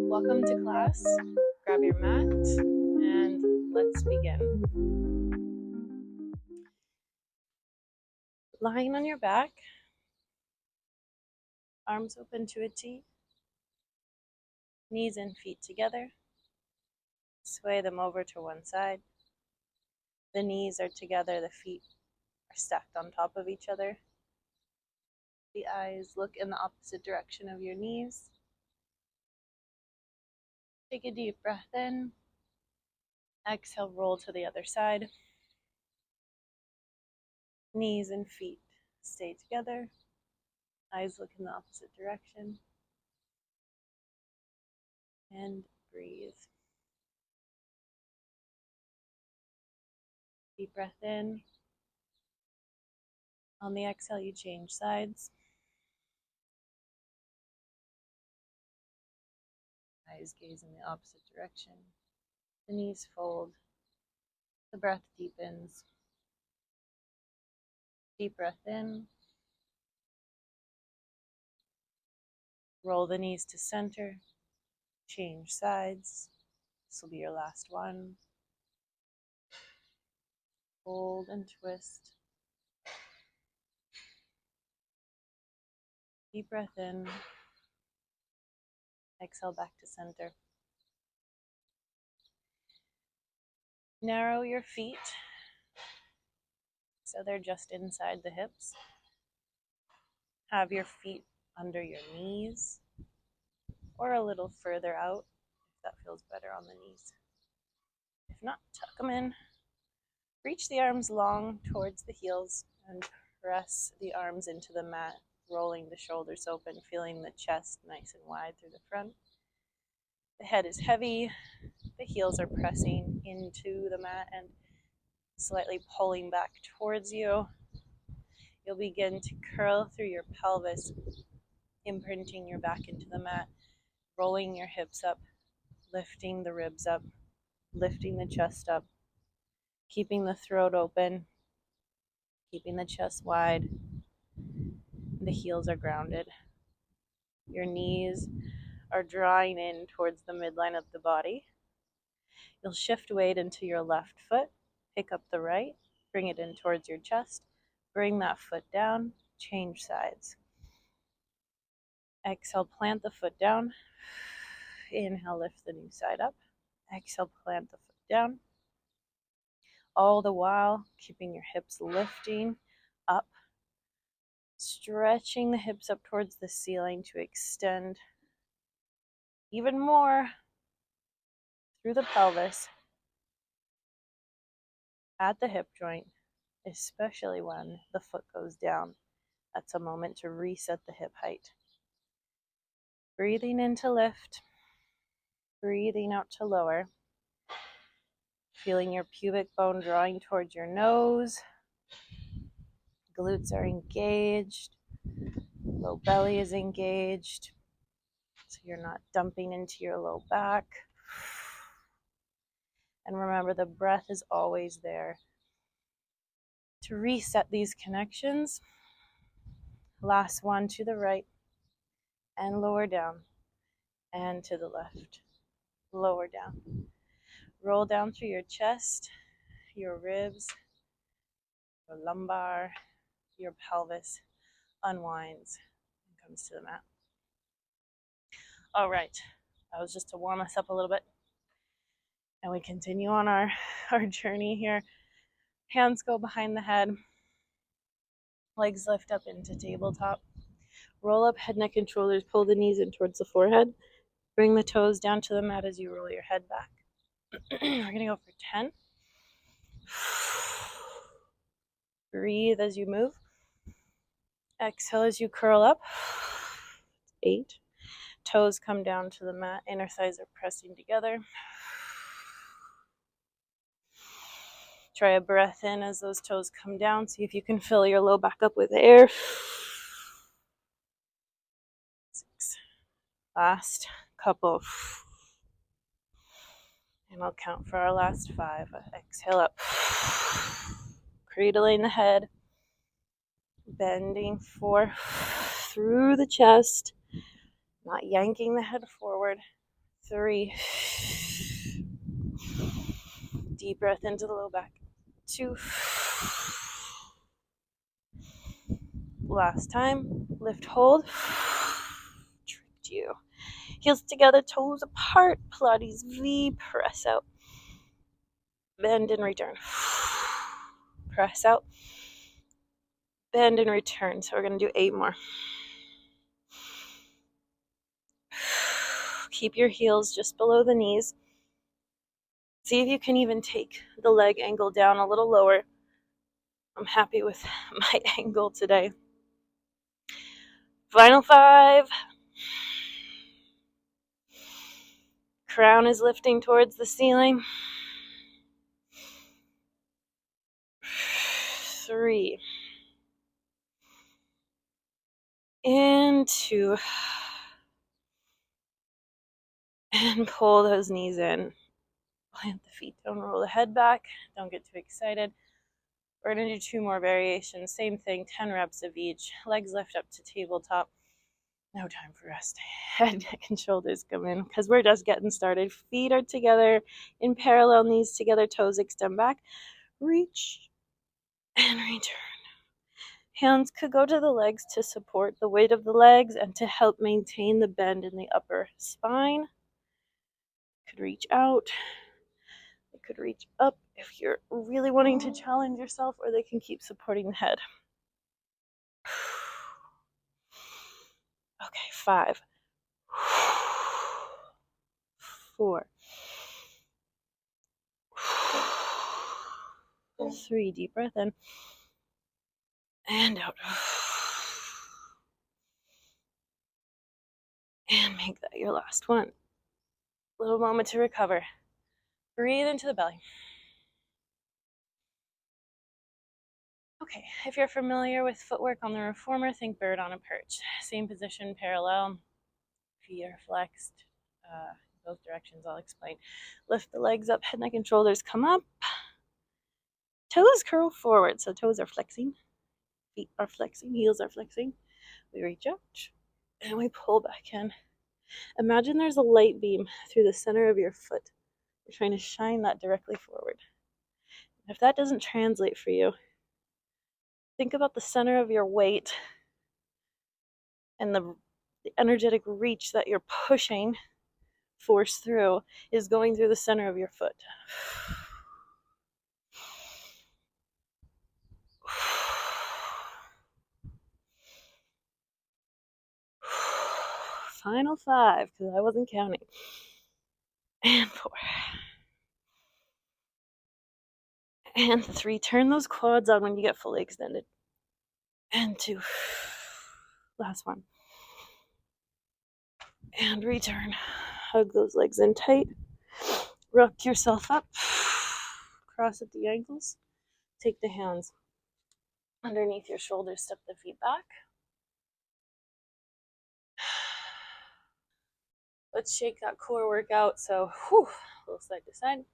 Welcome to class. Grab your mat and let's begin. Lying on your back, arms open to a T, knees and feet together. Sway them over to one side. The knees are together, the feet are stacked on top of each other. The eyes look in the opposite direction of your knees. Take a deep breath in. Exhale, roll to the other side. Knees and feet stay together. Eyes look in the opposite direction. And breathe. Deep breath in. On the exhale, you change sides. Eyes gaze in the opposite direction. The knees fold. The breath deepens. Deep breath in. Roll the knees to center. Change sides. This will be your last one. Fold and twist. Deep breath in. Exhale back to center. Narrow your feet so they're just inside the hips. Have your feet under your knees or a little further out if that feels better on the knees. If not, tuck them in. Reach the arms long towards the heels and press the arms into the mat, rolling the shoulders open, feeling the chest nice and wide through the front. The head is heavy. The heels are pressing into the mat and slightly pulling back towards you. You'll begin to curl through your pelvis, imprinting your back into the mat, rolling your hips up, lifting the ribs up, lifting the chest up, keeping the throat open, keeping the chest wide. The heels are grounded. Your knees are drawing in towards the midline of the body. You'll shift weight into your left foot, pick up the right, bring it in towards your chest, bring that foot down, change sides. Exhale, plant the foot down. Inhale, lift the new side up. Exhale, plant the foot down. All the while, keeping your hips lifting up, stretching the hips up towards the ceiling to extend even more through the pelvis at the hip joint, especially when the foot goes down. That's a moment to reset the hip height. Breathing in to lift, breathing out to lower. Feeling your pubic bone drawing towards your nose. Glutes are engaged. Low belly is engaged. So you're not dumping into your low back. And remember, the breath is always there. To reset these connections, last one to the right and lower down, and to the left, lower down. Roll down through your chest, your ribs, your lumbar, your pelvis unwinds and comes to the mat. All right, that was just to warm us up a little bit. And we continue on our journey here. Hands go behind the head. Legs lift up into tabletop. Roll up head, neck, and shoulders. Pull the knees in towards the forehead. Bring the toes down to the mat as you roll your head back. We're going to go for 10. Breathe as you move. Exhale as you curl up. 8. Toes come down to the mat. Inner thighs are pressing together. Try a breath in as those toes come down. See if you can fill your low back up with air. 6. Last couple. And I'll count for our last 5. Exhale up. Cradling the head. Bending 4 through the chest, not yanking the head forward. 3. Deep breath into the low back. 2. Last time. Lift, hold. Tricked you. Heels together, toes apart. Pilates V. Press out. Bend and return. Press out. Bend and return. So we're going to do 8 more. Keep your heels just below the knees. See if you can even take the leg angle down a little lower. I'm happy with my angle today. Final 5. Crown is lifting towards the ceiling. 3. And 2. And pull those knees in. Plant the feet. Don't roll the head back. Don't get too excited. We're going to do 2 more variations. Same thing, 10 reps of each. Legs lift up to tabletop. No time for rest. Head, neck, and shoulders come in because we're just getting started. Feet are together in parallel, knees together, toes extend back. Reach and return. Hands could go to the legs to support the weight of the legs and to help maintain the bend in the upper spine. Could reach out. They could reach up if you're really wanting to challenge yourself, or they can keep supporting the head. Okay, 5. 4. 3. Deep breath in. And out. And make that your last one. Little moment to recover. Breathe into the belly. Okay, if you're familiar with footwork on the reformer, think bird on a perch. Same position, parallel. Feet are flexed. Both directions, I'll explain. Lift the legs up, head, neck, and shoulders come up. Toes curl forward, so toes are flexing. Feet are flexing, heels are flexing. We reach out, and we pull back in. Imagine there's a light beam through the center of your foot. You're trying to shine that directly forward. If that doesn't translate for you, think about the center of your weight and the energetic reach that you're pushing force through is going through the center of your foot. Final 5, because I wasn't counting. And 4. And 3. Turn those quads on when you get fully extended. And 2. Last one. And return. Hug those legs in tight. Rock yourself up. Cross at the ankles. Take the hands underneath your shoulders. Step the feet back. Let's shake that core workout. So, little side to side,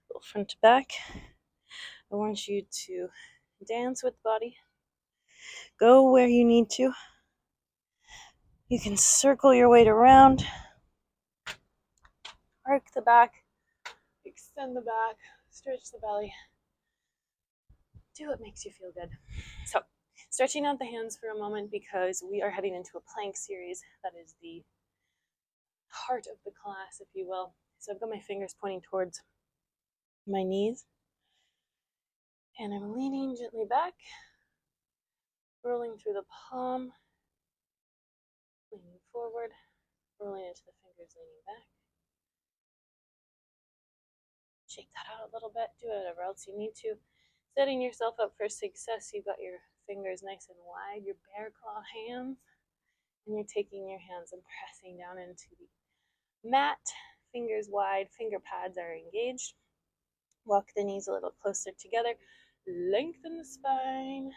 little front to back. I want you to dance with the body. Go where you need to. You can circle your weight around. Arc the back. Extend the back. Stretch the belly. Do what makes you feel good. So, stretching out the hands for a moment because we are heading into a plank series. That is the heart of the class, if you will. So I've got my fingers pointing towards my knees. And I'm leaning gently back, rolling through the palm, leaning forward, rolling into the fingers, leaning back. Shake that out a little bit, do whatever else you need to. Setting yourself up for success, you've got your fingers nice and wide, your bear claw hands, and you're taking your hands and pressing down into the mat, fingers wide, finger pads are engaged. Walk the knees a little closer together, lengthen the spine.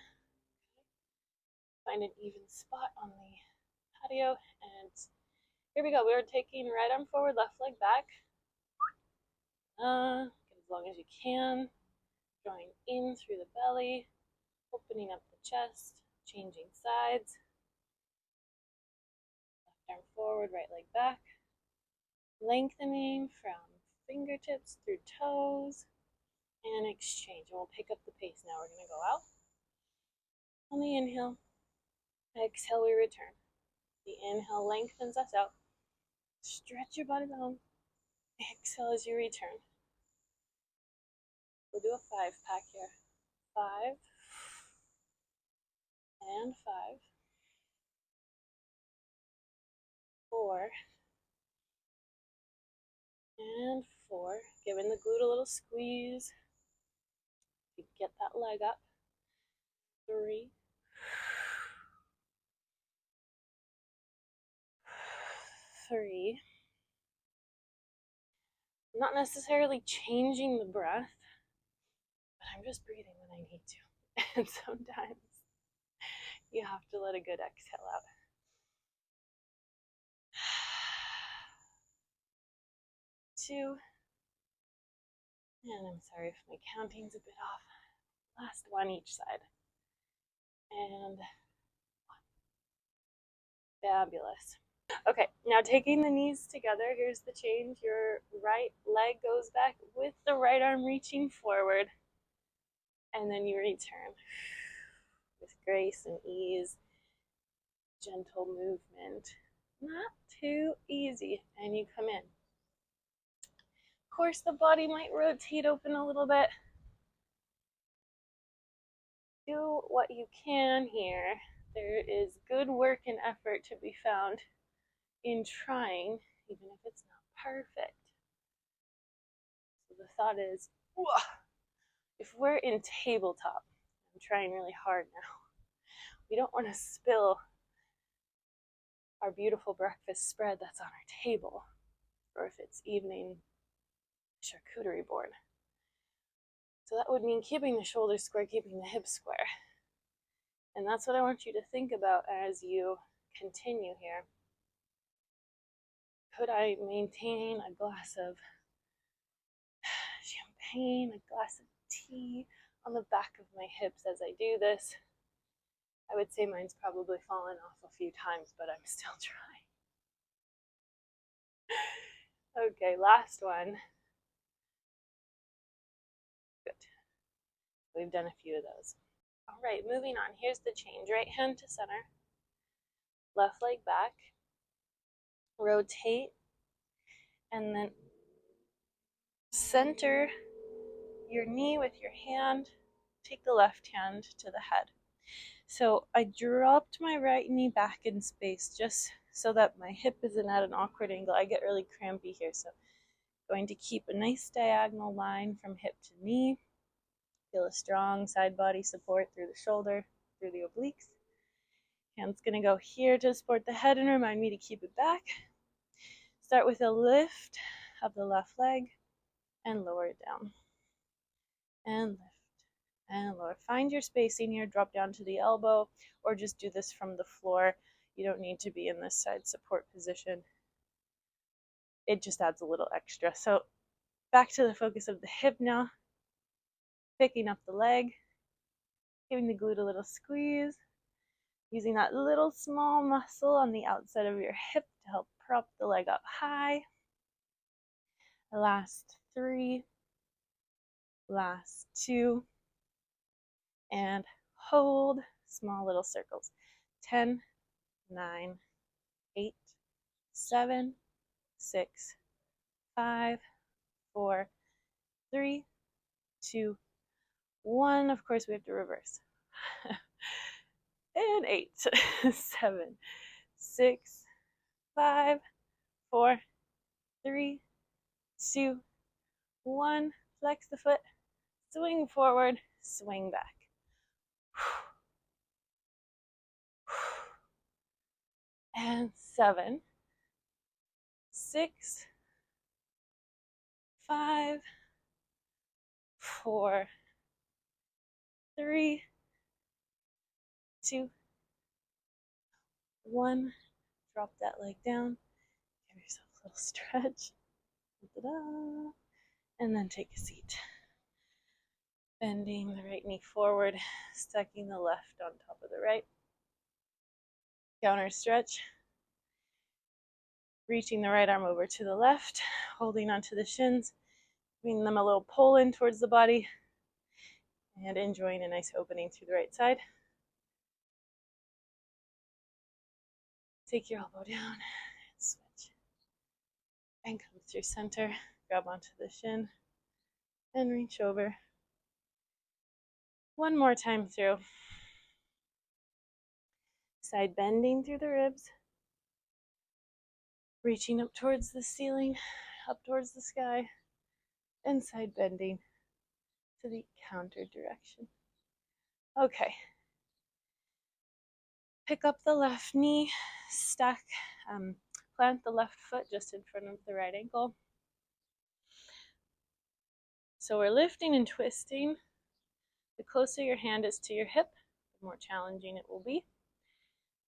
Find an even spot on the patio, and here we go. We're taking right arm forward, left leg back. Get as long as you can. Drawing in through the belly. Pull opening up the chest, changing sides. Left arm forward, right leg back. Lengthening from fingertips through toes. And exchange. And we'll pick up the pace now. We're going to go out. On the inhale. Exhale, we return. The inhale lengthens us out. Stretch your body bone. Exhale as you return. We'll do a 5-pack here. 5 and 5. 4 and 4. Giving the glute a little squeeze. Get that leg up. 3. 3. I'm not necessarily changing the breath, but I'm just breathing when I need to. And sometimes you have to let a good exhale out. 2. And I'm sorry if my counting's a bit off. Last one each side. And 1. Fabulous. Okay, now taking the knees together, here's the change. Your right leg goes back with the right arm reaching forward. And then you return with grace and ease. Gentle movement. Not too easy. And you come in. Of course, the body might rotate open a little bit. Do what you can here. There is good work and effort to be found in trying, even if it's not perfect. So the thought is, if we're in tabletop, I'm trying really hard now, we don't want to spill our beautiful breakfast spread that's on our table, or if it's evening charcuterie board. So that would mean keeping the shoulders square, keeping the hips square. And that's what I want you to think about as you continue here. Could I maintain a glass of champagne, a glass of tea on the back of my hips as I do this? I would say mine's probably fallen off a few times, but I'm still trying. Okay, last one. Good. We've done a few of those. All right, moving on. Here's the change. Right hand to center. Left leg back. Rotate. And then center your knee with your hand. Take the left hand to the head. So I dropped my right knee back in space just so that my hip isn't at an awkward angle. I get really crampy here, so I'm going to keep a nice diagonal line from hip to knee. Feel a strong side body support through the shoulder, through the obliques. Hand's going to go here to support the head and remind me to keep it back. Start with a lift of the left leg and lower it down. And lift and lower. Find your spacing here. Drop down to the elbow or just do this from the floor. You don't need to be in this side support position. It just adds a little extra. So back to the focus of the hip now. Picking up the leg, giving the glute a little squeeze, using that little small muscle on the outside of your hip to help prop the leg up high. Last 3, last 2, and hold, small little circles. 10, 9, 8, 7, 6, 5, 4, 3, 2, 1. Of course, we have to reverse. And 8, 7, 6, 5, 4, 3, 2, 1. Flex the foot, swing forward, swing back. And 7, 6, 5, 4, 3, 2, 1. Drop that leg down. Give yourself a little stretch. Da-da. And then take a seat. Bending the right knee forward, stacking the left on top of the right. Counter stretch. Reaching the right arm over to the left, holding onto the shins, giving them a little pull in towards the body, and enjoying a nice opening through the right side. Take your elbow down and switch. And come through center, grab onto the shin, and reach over. One more time through. Side bending through the ribs, reaching up towards the ceiling, up towards the sky, and side bending to the counter direction. Okay. Pick up the left knee, stack, plant the left foot just in front of the right ankle. So we're lifting and twisting. The closer your hand is to your hip, the more challenging it will be.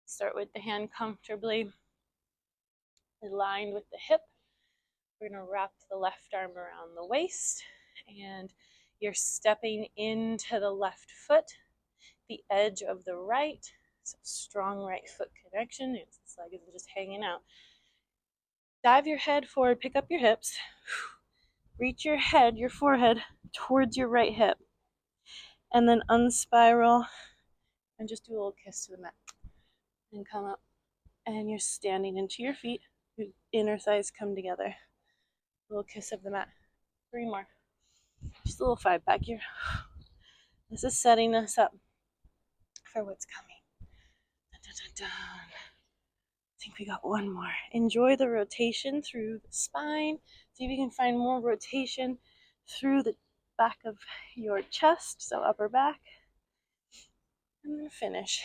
Start with the hand comfortably aligned with the hip. We're going to wrap the left arm around the waist, and you're stepping into the left foot, the edge of the right. So strong right foot connection. This leg isn't just hanging out. Dive your head forward, pick up your hips. Reach your head, your forehead, towards your right hip. And then unspiral and just do a little kiss to the mat. And come up. And you're standing into your feet. Your inner thighs come together. A little kiss of the mat. 3 more. Just a little 5 back here. This is setting us up for what's coming. Dun, dun, dun, dun. I think we got 1 more. Enjoy the rotation through the spine. See if you can find more rotation through the back of your chest, so upper back. And then finish.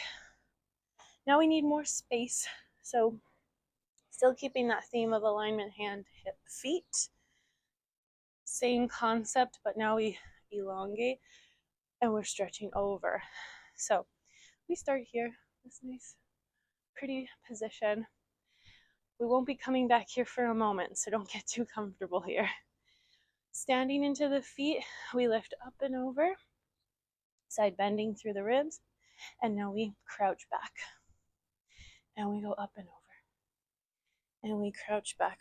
Now we need more space, so still keeping that theme of alignment, hand, hip, feet. Same concept, but now we elongate and we're stretching over. So we start here, this nice, pretty position. We won't be coming back here for a moment, so don't get too comfortable here. Standing into the feet, we lift up and over, side bending through the ribs, and now we crouch back. And we go up and over. And we crouch back.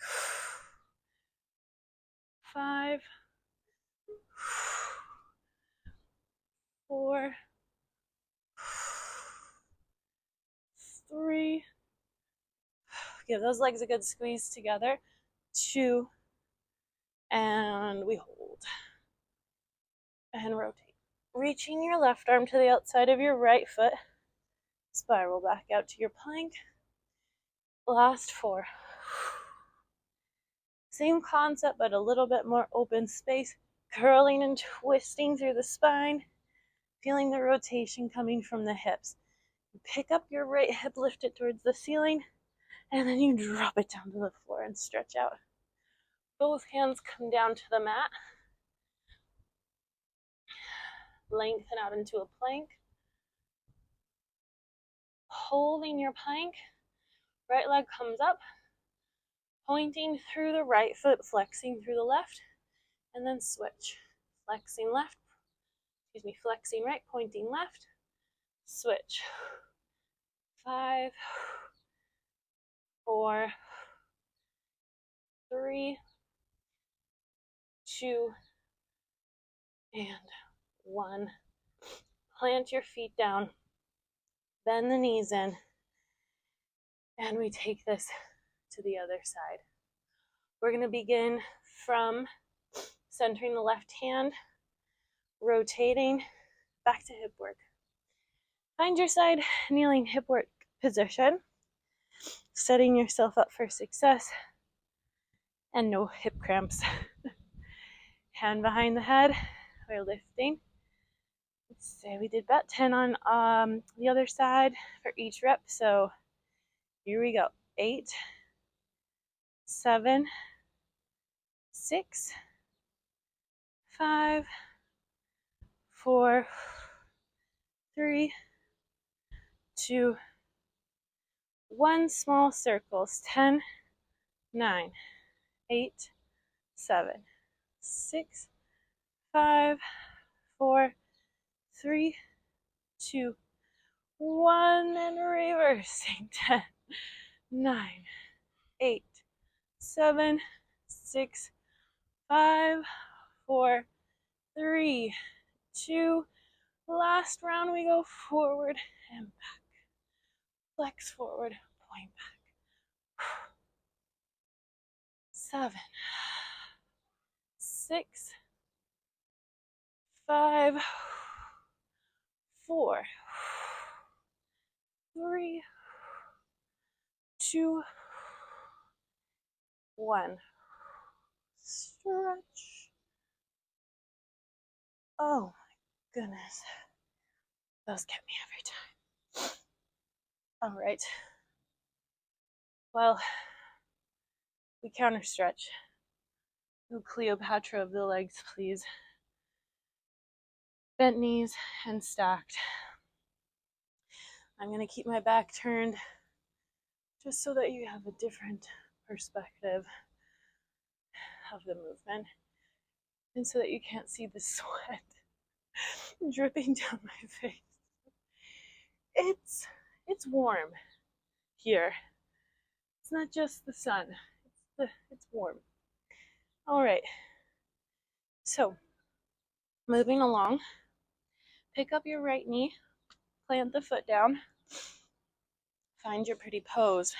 5, 4, 3. Give those legs a good squeeze together. 2. And we hold. And rotate. Reaching your left arm to the outside of your right foot. Spiral back out to your plank. Last 4. Same concept, but a little bit more open space. Curling and twisting through the spine. Feeling the rotation coming from the hips. You pick up your right hip, lift it towards the ceiling, and then you drop it down to the floor and stretch out. Both hands come down to the mat. Lengthen out into a plank. Holding your plank. Right leg comes up. Pointing through the right foot, flexing through the left, and then switch. Flexing right, pointing left, switch. 5, 4, 3, 2, and 1. Plant your feet down, bend the knees in, and we take this to the other side. We're going to begin from centering the left hand, rotating back to hip work. Find your side kneeling hip work position, setting yourself up for success and no hip cramps. Hand behind the head, we're lifting. Let's say we did about 10 on the other side for each rep, so here we go. 8, 7, 6, 5, 4, 3, 2, 1. Small circles. 10, 9, 8, 7, 6, 5, 4, 3, 2, 1, and reversing. 10, 9, 8, 7, 6, 5, 4, 3, 2. Last round we go forward and back. Flex forward, point back. 7, 6, 5, 4, 3, 2, 1. Stretch. Oh my goodness. Those get me every time. All right. Well, we counter stretch. No Cleopatra of the legs, please. Bent knees and stacked. I'm going to keep my back turned just so that you have a different perspective of the movement and so that you can't see the sweat dripping down my face. It's warm here. It's not just the sun. It's warm. All right. So, moving along, pick up your right knee, plant the foot down, find your pretty pose.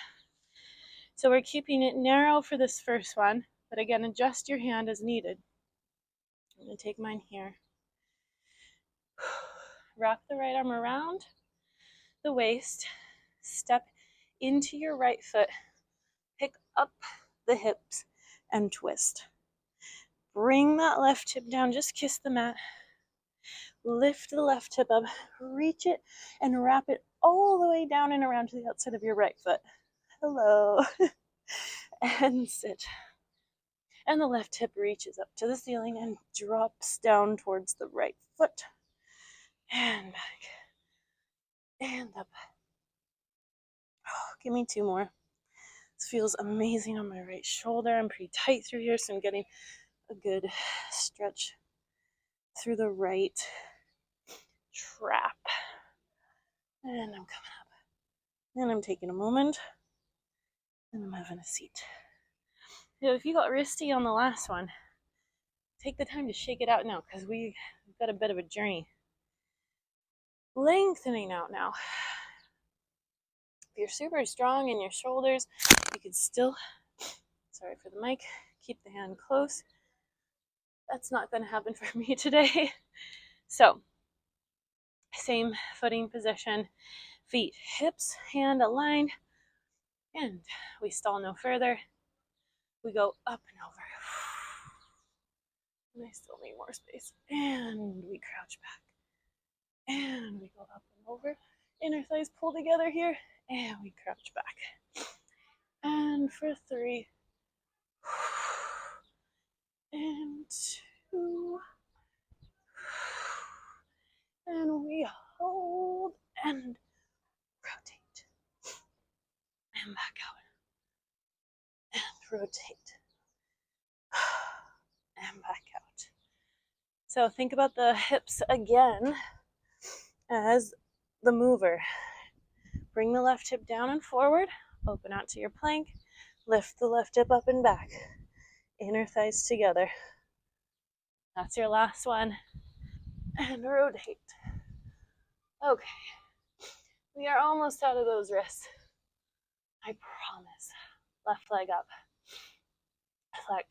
So we're keeping it narrow for this first one, but again, adjust your hand as needed. I'm going to take mine here. Wrap the right arm around the waist, step into your right foot, pick up the hips, and twist. Bring that left hip down, just kiss the mat. Lift the left hip up, reach it, and wrap it all the way down and around to the outside of your right foot. Hello. And sit. And the left hip reaches up to the ceiling and drops down towards the right foot. And back. And up. Oh, give me 2 more. This feels amazing on my right shoulder. I'm pretty tight through here, so I'm getting a good stretch through the right trap. And I'm coming up. And I'm taking a moment. And I'm having a seat. If you got wristy on the last one, take the time to shake it out now, because we've got a bit of a journey. Lengthening out now. If you're super strong in your shoulders, you can still, sorry for the mic, keep the hand close. That's not going to happen for me today. So, same footing position, feet, hips, hand aligned, and we stall no further. We go up and over. And I still need more space. And we crouch back. And we go up and over. Inner thighs pull together here. And we crouch back. And for 3. And 2. And we hold and rotate. And back out. And rotate. And back out. So think about the hips again as the mover. Bring the left hip down and forward. Open out to your plank. Lift the left hip up and back. Inner thighs together. That's your last one. And rotate. Okay. We are almost out of those wrists. I promise. Left leg up. Flex.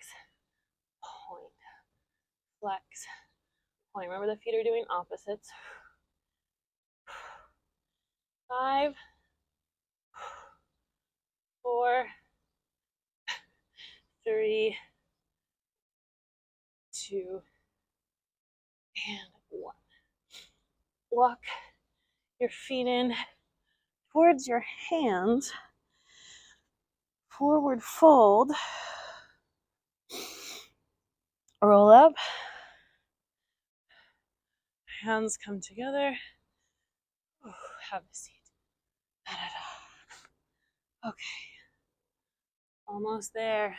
Point. Flex. Point. Remember, the feet are doing opposites. 5, 4, 3, 2, and 1. Walk your feet in towards your hands. Forward fold. Roll up. Hands come together. Oh, have a seat. Okay. Almost there.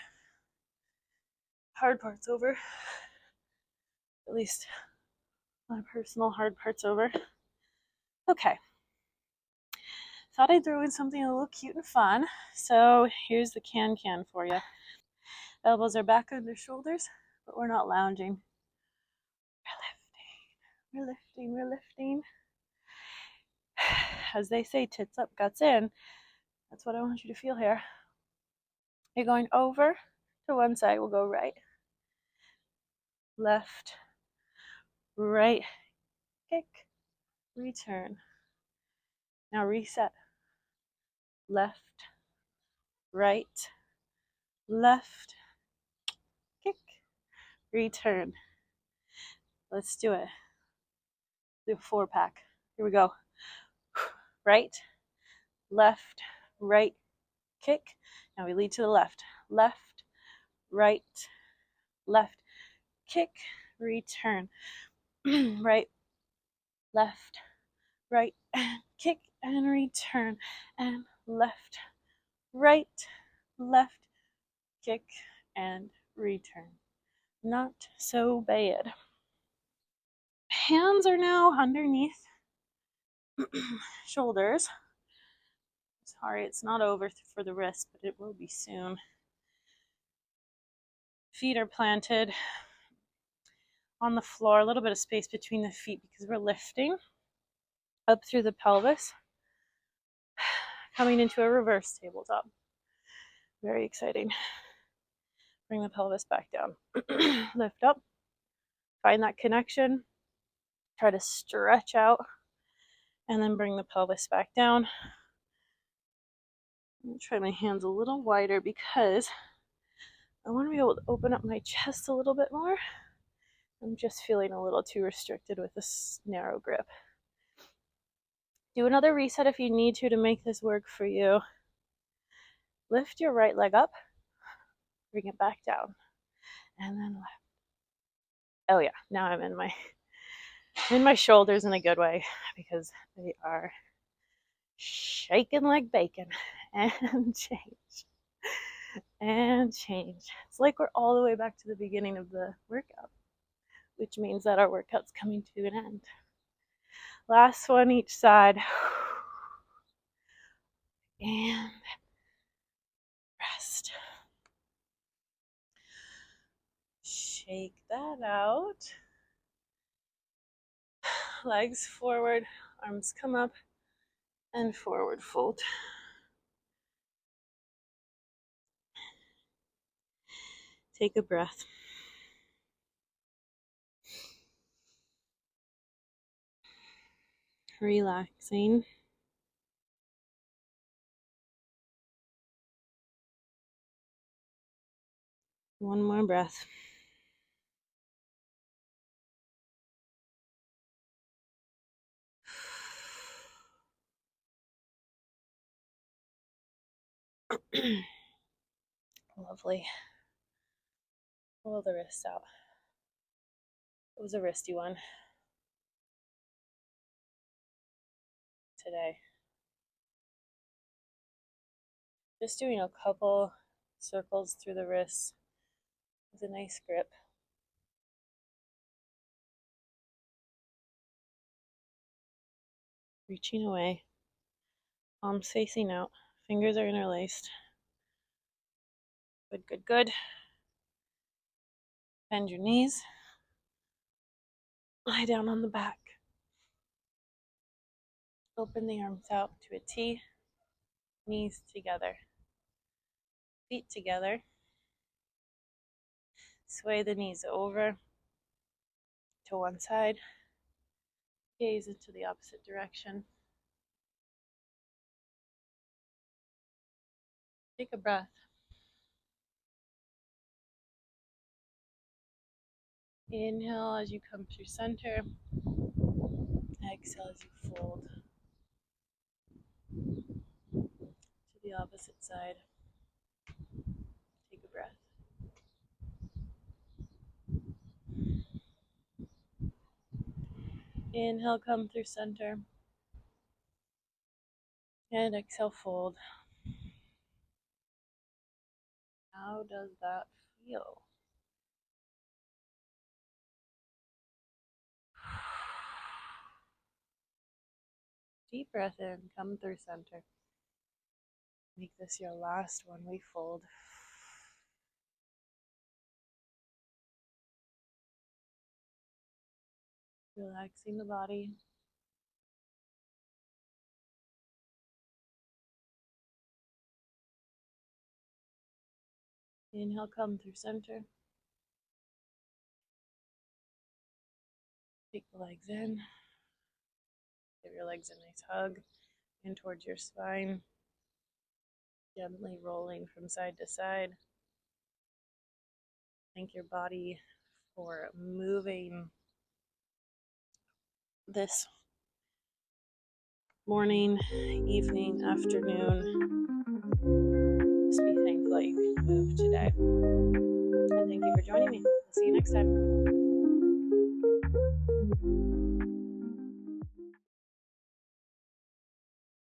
Hard part's over. At least My personal hard part's over. Okay. Thought I'd throw in something a little cute and fun. So here's the can for you. Elbows are back under shoulders, but we're not lounging. We're lifting, we're lifting. As they say, tits up, guts in. That's what I want you to feel here. You're going over to one side. We'll go right, left, right, kick, return. Now reset. Left, right, left, kick, return. Let's do it. Do a 4-pack. Here we go. Right, left, right, kick. Now we lead to the left. Left, right, left, kick, return. Right, left, right, kick, and return. And left, right, left, kick, and return. Not so bad. Hands are now underneath shoulders. Sorry, it's not over for the wrist, but it will be soon. Feet are planted on the floor, a little bit of space between the feet because we're lifting up through the pelvis, coming into a reverse tabletop. Very exciting. Bring the pelvis back down. Lift up, find that connection, try to stretch out, and then bring the pelvis back down. I'm going to try my hands a little wider because I want to be able to open up my chest a little bit more. I'm just feeling a little too restricted with this narrow grip. Do another reset if you need to make this work for you. Lift your right leg up, bring it back down, and then left. Oh yeah, now I'm in my shoulders in a good way because they are shaking like bacon. And change. And change. It's like we're all the way back to the beginning of the workout, which means that our workout's coming to an end. Last one each side. And rest. Shake that out. Legs forward, arms come up, and forward fold. Take a breath. Relaxing. One more breath. Lovely. Pull the wrists out. It was a wristy one today. Just doing a couple circles through the wrists with a nice grip. Reaching away. Palms facing out. Fingers are interlaced. Good, good, good. Bend your knees. Lie down on the back. Open the arms out to a T. Knees together. Feet together. Sway the knees over to one side. Gaze into the opposite direction. Take a breath. Inhale as you come through center. Exhale as you fold to the opposite side. Take a breath. Inhale, come through center. And exhale, fold. How does that feel? Deep breath in, come through center. Make this your last one. We fold. Relaxing the body. Inhale, come through center. Take the legs in. Give your legs a nice hug in towards your spine. Gently rolling from side to side. Thank your body for moving this morning, evening, afternoon. Just be thankful that you can move today. And thank you for joining me. I'll see you next time.